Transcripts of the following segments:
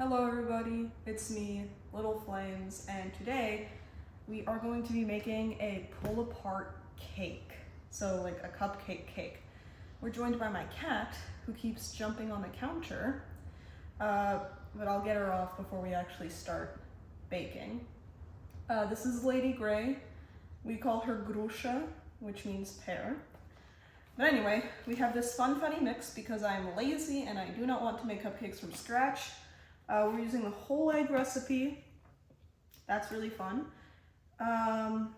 Hello everybody, it's me, Little Flames, and today we are going to be making a pull-apart cake. So like a cupcake cake. We're joined by my cat, who keeps jumping on the counter, but I'll get her off before we actually start baking. This is Lady Grey. We call her Grusha, which means pear. But anyway, we have this funfetti mix because I'm lazy and I do not want to make cupcakes from scratch. We're using the whole egg recipe. That's really fun. Oh,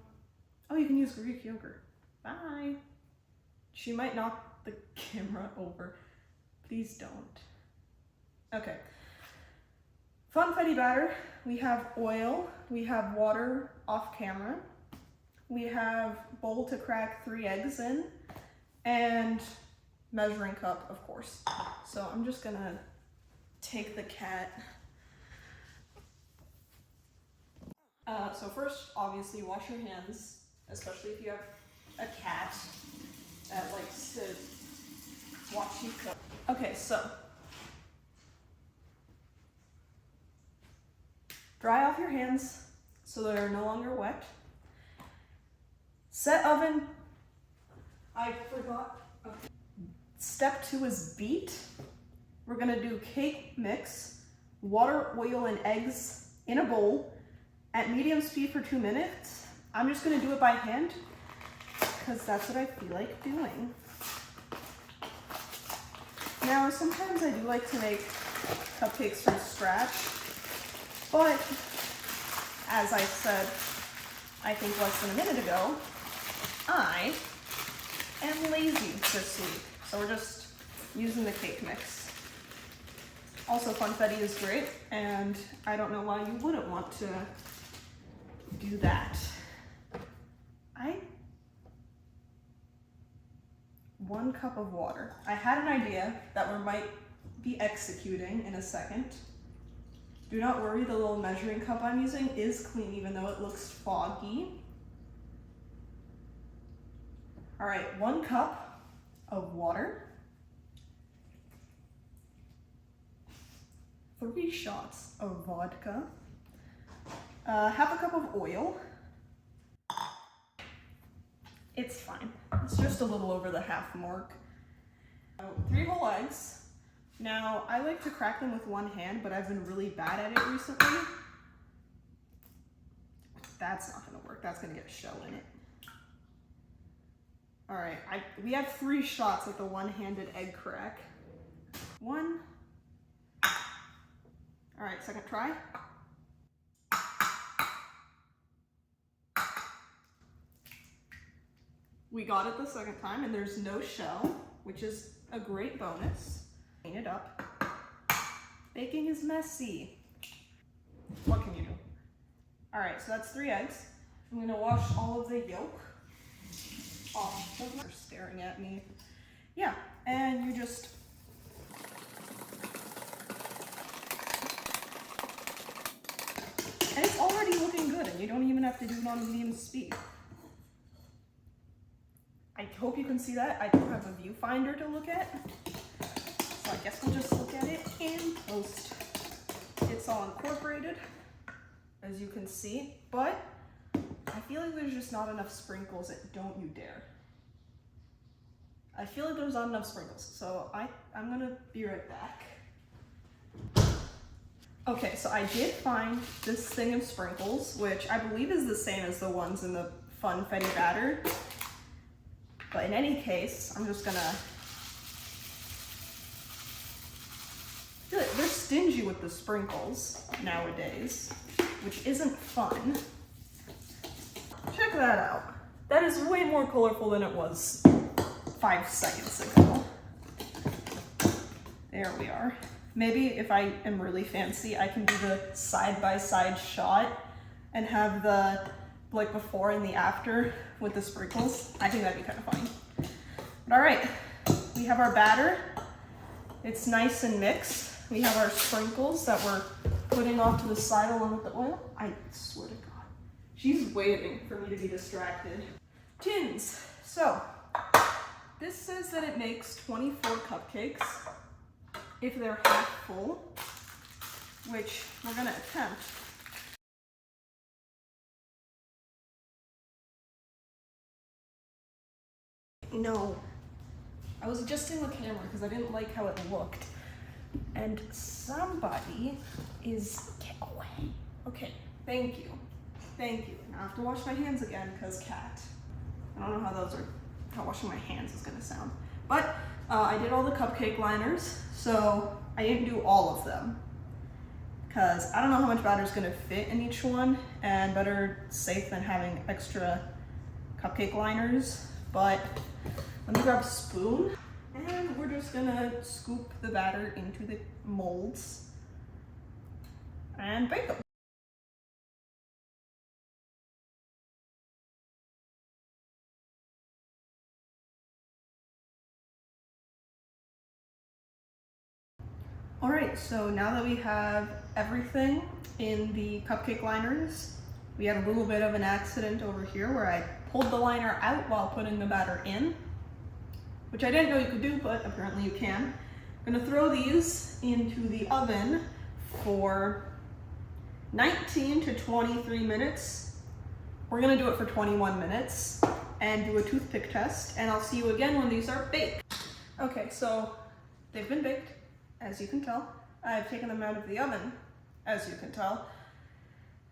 you can use Greek yogurt. Bye. She might knock the camera over. Please don't. Okay. Funfetti batter. We have oil. We have water off camera. We have bowl to crack 3 eggs in. And measuring cup, of course. So I'm just gonna take the cat. So first, obviously, wash your hands, especially if you have a cat that likes to watch you cook. Okay, so dry off your hands so they're no longer wet. Set oven. I forgot. Okay. Step 2 is beat. We're gonna do cake mix, water, oil, and eggs in a bowl at medium speed for 2 minutes. I'm just gonna do it by hand because that's what I feel like doing. Now, sometimes I do like to make cupcakes from scratch, but as I said, I think less than a minute ago, I am lazy this week. So we're just using the cake mix. Also, funfetti is great, and I don't know why you wouldn't want to do that. 1 cup of water. I had an idea that we might be executing in a second. Do not worry, the little measuring cup I'm using is clean, even though it looks foggy. All right, 1 cup of water. 3 shots of vodka, half a cup of oil. It's fine. It's just a little over the half mark. 3 whole eggs. Now, I like to crack them with 1 hand, but I've been really bad at it recently. That's not gonna work. That's gonna get shell in it. All right, we have 3 shots at the one-handed egg crack. 1. All right, second try. We got it the second time, and there's no shell, which is a great bonus. Clean it up. Baking is messy. What can you do? All right, so that's 3 eggs. I'm gonna wash all of the yolk off. They're staring at me. Yeah, and you just and it's already looking good, and you don't even have to do it on medium speed. I hope you can see that. I don't have a viewfinder to look at, so I guess we'll just look at it in post. It's all incorporated, as you can see, but I feel like there's just not enough sprinkles. Don't you dare. I feel like there's not enough sprinkles, so I'm gonna be right back. Okay, so I did find this thing of sprinkles, which I believe is the same as the ones in the funfetti batter. But in any case, I'm just gonna feel like they're stingy with the sprinkles nowadays, which isn't fun. Check that out. That is way more colorful than it was 5 seconds ago. There we are. Maybe if I am really fancy, I can do the side-by-side shot and have the like before and the after with the sprinkles. I think that'd be kind of funny. But all right, we have our batter. It's nice and mixed. We have our sprinkles that we're putting off to the side along with the oil. I swear to God. She's waiting for me to be distracted. Tins. So, this says that it makes 24 cupcakes if they're half full. which we're gonna attempt. No. I was adjusting the camera because I didn't like how it looked. And somebody is, get away. Okay, thank you. Thank you. Now I have to wash my hands again because cat. I don't know how washing my hands is gonna sound. But I did all the cupcake liners, so I didn't do all of them because I don't know how much batter is gonna fit in each one, and better safe than having extra cupcake liners. But let me grab a spoon and we're just gonna scoop the batter into the molds and bake them. All right, so now that we have everything in the cupcake liners, we had a little bit of an accident over here where I pulled the liner out while putting the batter in, which I didn't know you could do, but apparently you can. I'm gonna throw these into the oven for 19 to 23 minutes. We're gonna do it for 21 minutes and do a toothpick test, and I'll see you again when these are baked. Okay, so they've been baked, as you can tell. I've taken them out of the oven, as you can tell.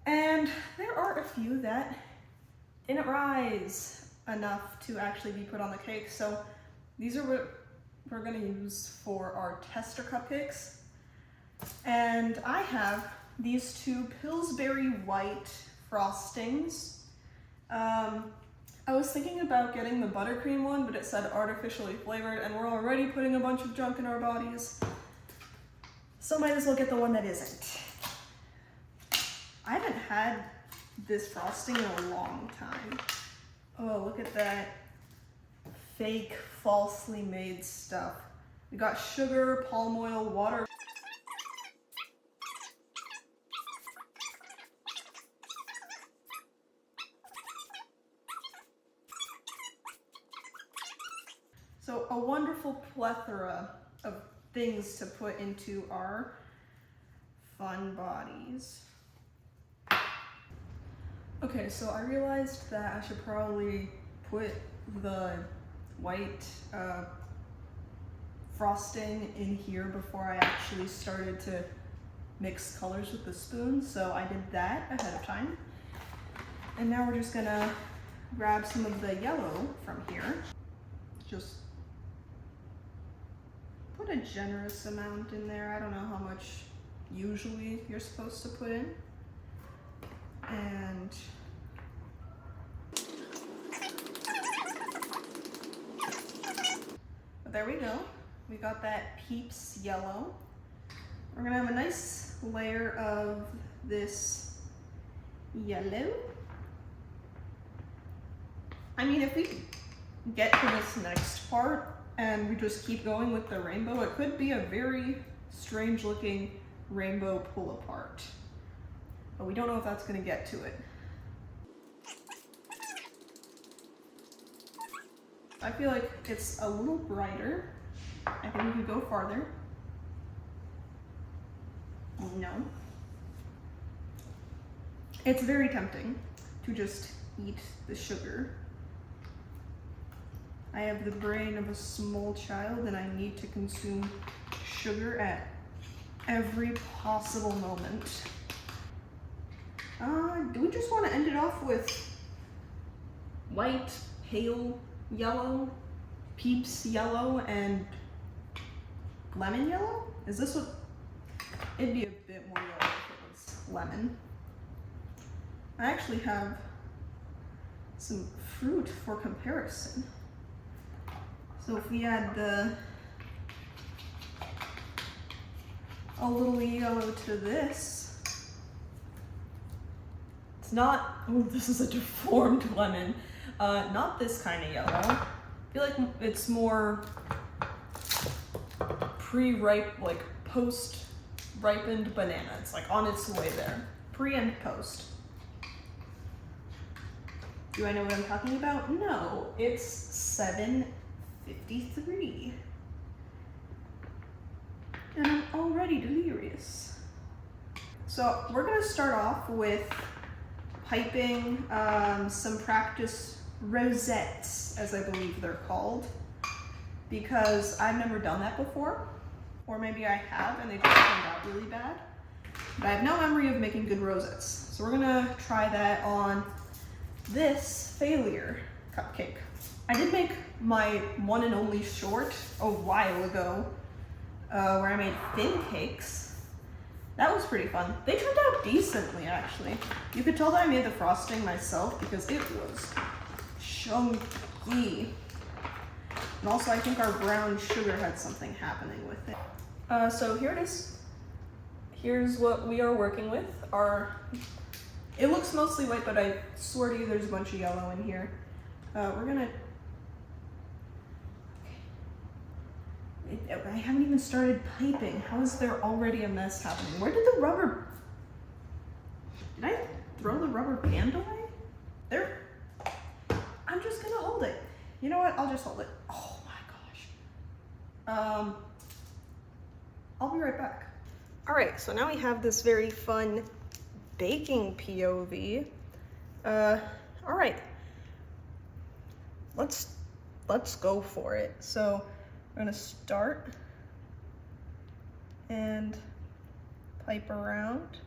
And there are a few that didn't rise enough to actually be put on the cake, so these are what we're gonna use for our tester cupcakes. And I have these two Pillsbury White frostings. I was thinking about getting the buttercream one, but it said artificially flavored, and we're already putting a bunch of junk in our bodies. So might as well get the one that isn't. I haven't had this frosting in a long time. Oh, look at that fake, falsely made stuff. We got sugar, palm oil, water. So a wonderful plethora of things to put into our fun bodies. Okay, so I realized that I should probably put the white frosting in here before I actually started to mix colors with the spoon, so I did that ahead of time. And now we're just gonna grab some of the yellow from here. Just put a generous amount in there. I don't know how much usually you're supposed to put in. And but there we go. We got that Peeps yellow. We're gonna have a nice layer of this yellow. I mean, if we get to this next part and we just keep going with the rainbow, it could be a very strange looking rainbow pull apart. But we don't know if that's gonna get to it. I feel like it's a little brighter. I think we could go farther. No. It's very tempting to just eat the sugar. I have the brain of a small child and I need to consume sugar at every possible moment. Do we just want to end it off with white, pale yellow, Peeps yellow, and lemon yellow? Is this what? It'd be a bit more yellow if it was lemon. I actually have some fruit for comparison. So if we add a little yellow to this, it's not, oh, this is a deformed lemon. Not this kind of yellow. I feel like it's more pre-ripe, like post-ripened banana. It's like on its way there. Pre and post. Do I know what I'm talking about? No, it's 7:53. And I'm already delirious. So we're gonna start off with piping some practice rosettes, as I believe they're called, because I've never done that before, or maybe I have and they just turned out really bad. But I have no memory of making good rosettes. So we're gonna try that on this failure cupcake. I did make my one and only short a while ago, where I made thin cakes. That was pretty fun. They turned out decently, actually. You could tell that I made the frosting myself because it was chunky. And also I think our brown sugar had something happening with it. So here it is. Here's what we are working with. It looks mostly white, but I swear to you there's a bunch of yellow in here. We're gonna, I haven't even started piping. How is there already a mess happening? Where did the rubber, did I throw the rubber band away? There, I'm just gonna hold it. You know what, I'll just hold it. Oh my gosh. I'll be right back. All right, so now we have this very fun baking POV. All right, let's go for it. So I'm gonna start and pipe around.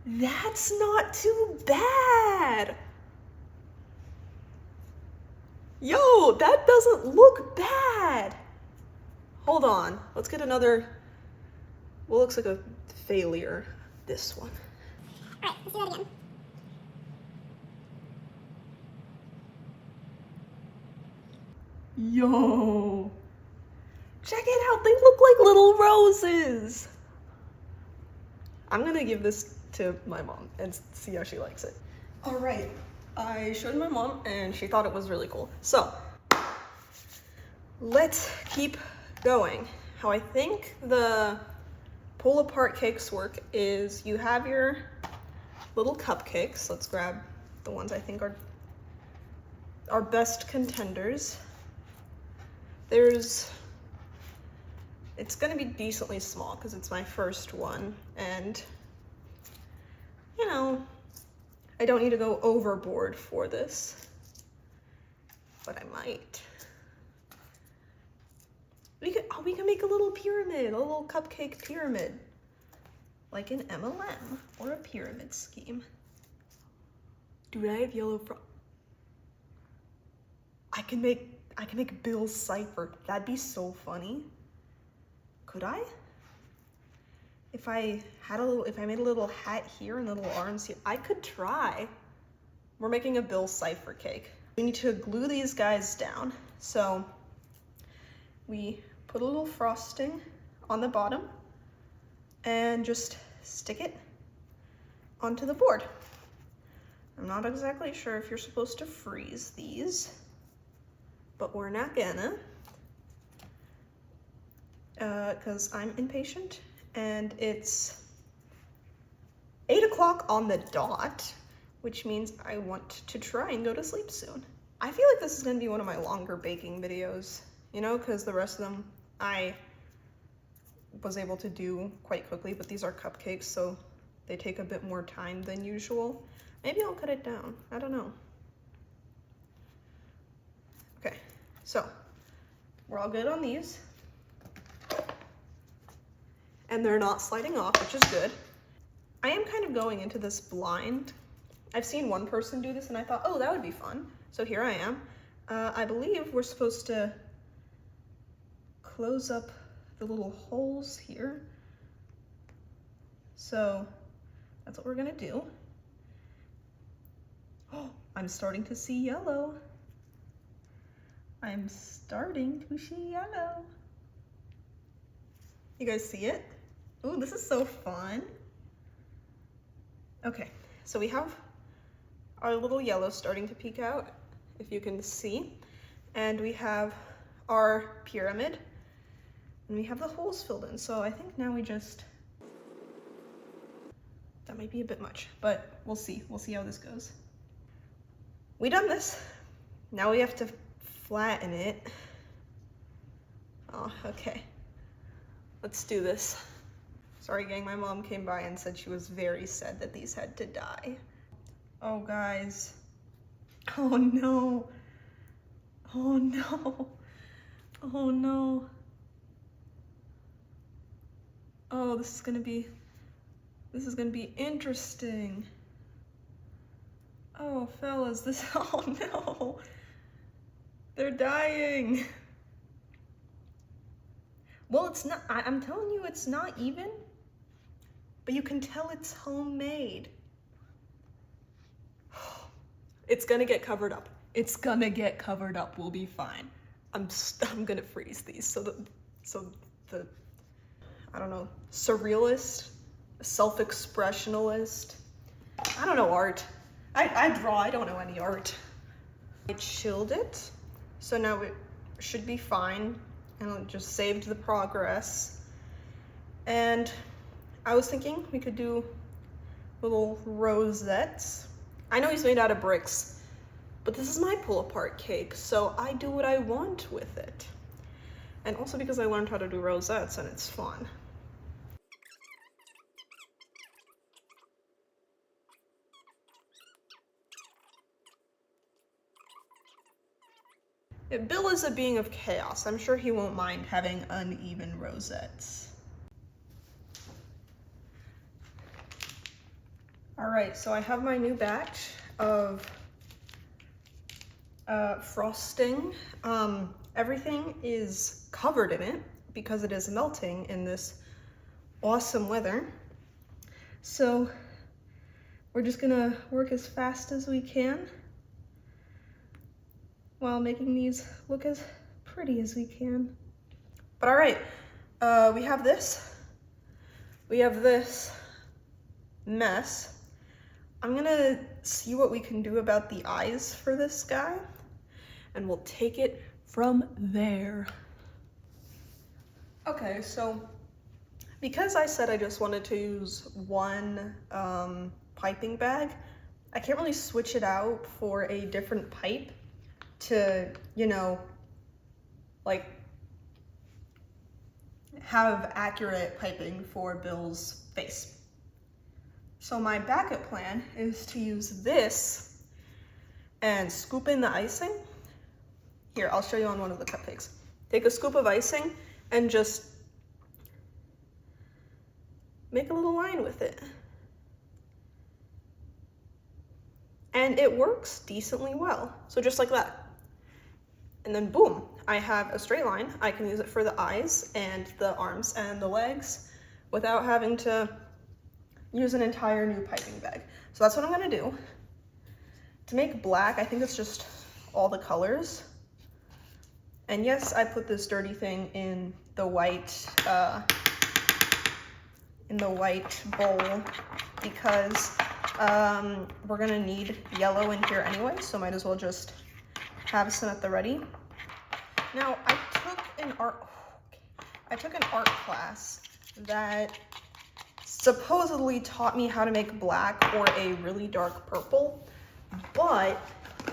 That's not too bad. Yo, that doesn't look bad. Hold on, let's get another, what looks like a failure, this one. All right, let's do that again. Yo, check it out, they look like little roses. I'm gonna give this to my mom and see how she likes it. All right, I showed my mom and she thought it was really cool. So let's keep going. How I think the pull apart cakes work is you have your little cupcakes. Let's grab the ones I think are our best contenders. It's gonna be decently small because it's my first one, and you know, I don't need to go overboard for this, but I might. We can make a little pyramid, a little cupcake pyramid, like an MLM or a pyramid scheme. Dude, I have yellow I can make Bill Cipher. That'd be so funny. Could I? If I made a little hat here and little arms here, I could try. We're making a Bill Cipher cake. We need to glue these guys down. So we put a little frosting on the bottom and just stick it onto the board. I'm not exactly sure if you're supposed to freeze these, but we're not gonna, because I'm impatient and it's 8 o'clock on the dot, which means I want to try and go to sleep soon. I feel like this is gonna be one of my longer baking videos, you know, because the rest of them I was able to do quite quickly, but these are cupcakes, so they take a bit more time than usual. Maybe I'll cut it down, I don't know. Okay, so we're all good on these. And they're not sliding off, which is good. I am kind of going into this blind. I've seen one person do this and I thought, oh, that would be fun. So here I am. I believe we're supposed to close up the little holes here. So that's what we're gonna do. Oh, I'm starting to see yellow. I'm starting to see yellow. You guys see it? Ooh, this is so fun. Okay, so we have our little yellow starting to peek out, if you can see. And we have our pyramid, and we have the holes filled in. So I think now we just, that might be a bit much, but we'll see. We'll see how this goes. We done this. Now we have to flatten it. Oh, okay. let's do this. Sorry gang, my mom came by and said she was very sad that these had to die. Oh guys. Oh no. Oh no. Oh no. Oh, this is gonna be interesting. Oh fellas, oh no. They're dying. Well, it's not, I'm telling you, it's not even, but you can tell it's homemade. It's gonna get covered up. It's gonna get covered up, we'll be fine. I'm gonna freeze these so the I don't know, surrealist, self-expressionalist, I don't know art. I draw, I don't know any art. I chilled it, so now it should be fine, and it just saved the progress. And I was thinking we could do little rosettes. I know he's made out of bricks, but this is my pull-apart cake, so I do what I want with it. And also because I learned how to do rosettes and it's fun. Bill is a being of chaos. I'm sure he won't mind having uneven rosettes. All right, so I have my new batch of frosting. Everything is covered in it because it is melting in this awesome weather. So we're just gonna work as fast as we can while making these look as pretty as we can. But all right, we have this mess. I'm gonna see what we can do about the eyes for this guy, and we'll take it from there. Okay, so because I said I just wanted to use one piping bag, I can't really switch it out for a different pipe to, you know, like have accurate piping for Bill's face. So my backup plan is to use this and scoop in the icing. Here, I'll show you on one of the cupcakes. Take a scoop of icing and just make a little line with it. And it works decently well. So just like that. And then boom, I have a straight line. I can use it for the eyes and the arms and the legs without having to use an entire new piping bag. So that's what I'm gonna do. To make black, I think it's just all the colors. And yes, I put this dirty thing in the white bowl because we're gonna need yellow in here anyway, so might as well just have some at the ready. Now, I took an art class that supposedly taught me how to make black or a really dark purple, but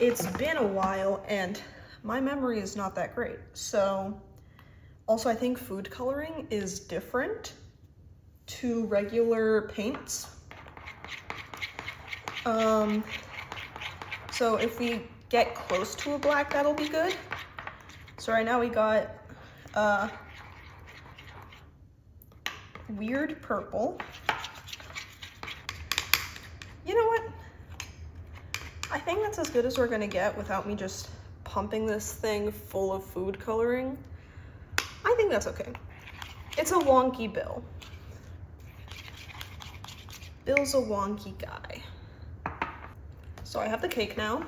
it's been a while and my memory is not that great. So also I think food coloring is different to regular paints. So if we get close to a black, that'll be good. So right now we got weird purple. You know what? I think that's as good as we're gonna get without me just pumping this thing full of food coloring. I think that's okay. It's a wonky Bill. Bill's a wonky guy. So I have the cake now,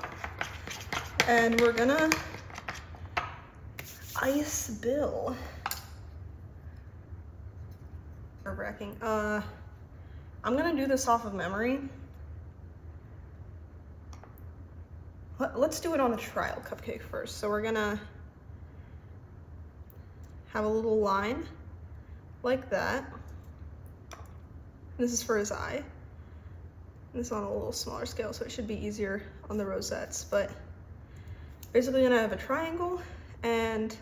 and we're gonna ice Bill. Nerve-wracking. I'm gonna do this off of memory. Let's do it on a trial cupcake first. So we're gonna have a little line like that. This is for his eye. This is on a little smaller scale, so it should be easier on the rosettes, but basically gonna have a triangle, and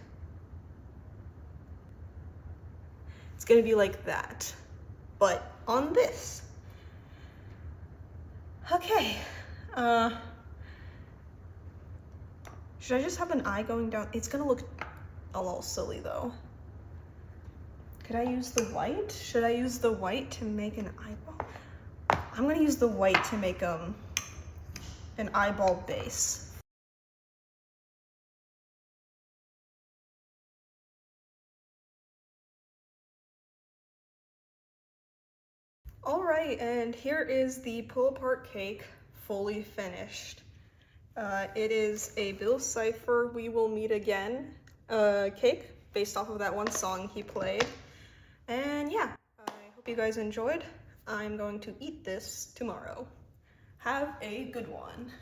It's gonna be like that, but on this. Okay, should I just have an eye going down? It's gonna look a little silly though. Could I use the white? Should I use the white to make an eyeball? I'm gonna use the white to make an eyeball base. All right, and here is the pull-apart cake fully finished. It is a Bill Cipher We Will Meet Again cake based off of that one song he played. And yeah, I hope you guys enjoyed. I'm going to eat this tomorrow. Have a good one.